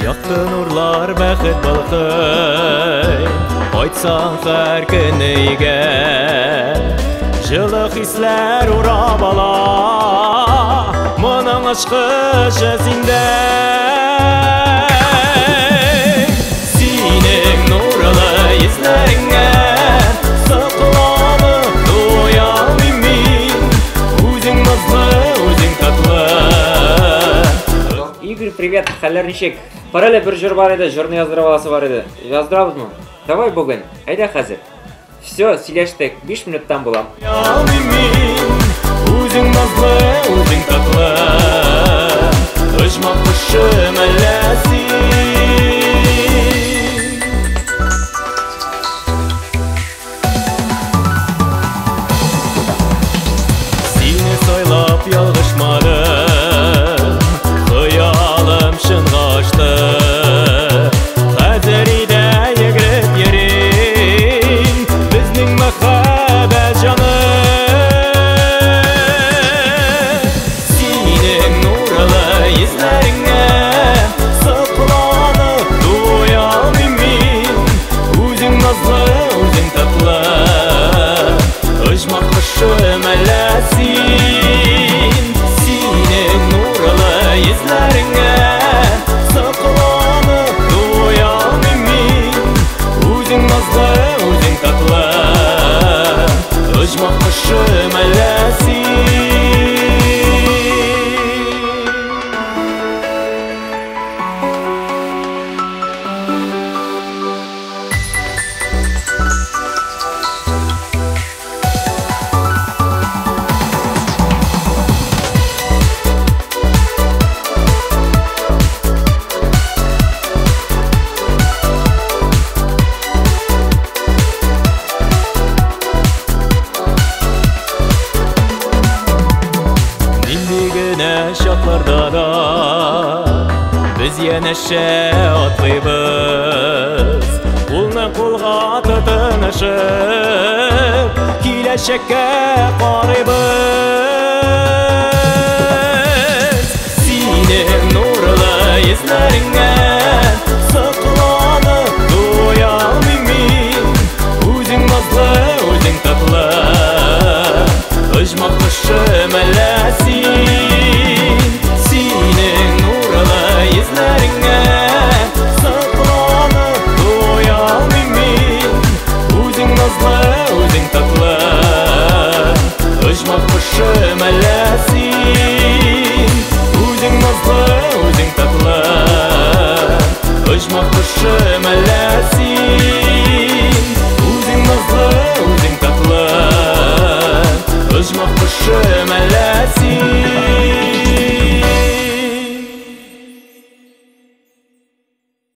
Yaktı nurlar bәхет balkay Айтсаң һәр көнегә Жылы хисләр урап ала Моның ачкычы синдә Синең нурлы йөзләреңә Сокланып туялмыйм мин Үзең назлы, үзең татлы Игорь, привет, хәлләр ничек? Кара әле бер җыр бар иде, җырны яздырып аласы бар иде. Яздырабызмы? Давай бүген. Әйдә хәзер. Все, сөйләштек. 5 минуттан булам. Үзең назлы, үзең татлы. Оҗмак кошым әллә Сине сайлап ялгышмадым. Хыялым чынга ашты. Хәзер өйдә йөгереп йөрим. Безнең мәхәббәт җаным. Синең нурлы йөзләреңә сокланып туялмыйм мин. Үзең назлы, үзең татлы. Оҗмак кошым әллә син. Синең нурлы йөзләреңә сокланып туялмыйм мин. Үзең назлы, үзең татлы. Оҗмак кошым әллә син. Шатларда да Без янәшә атлыйбыз Кулны кулга тотынышып Киләчәккә карыйбыз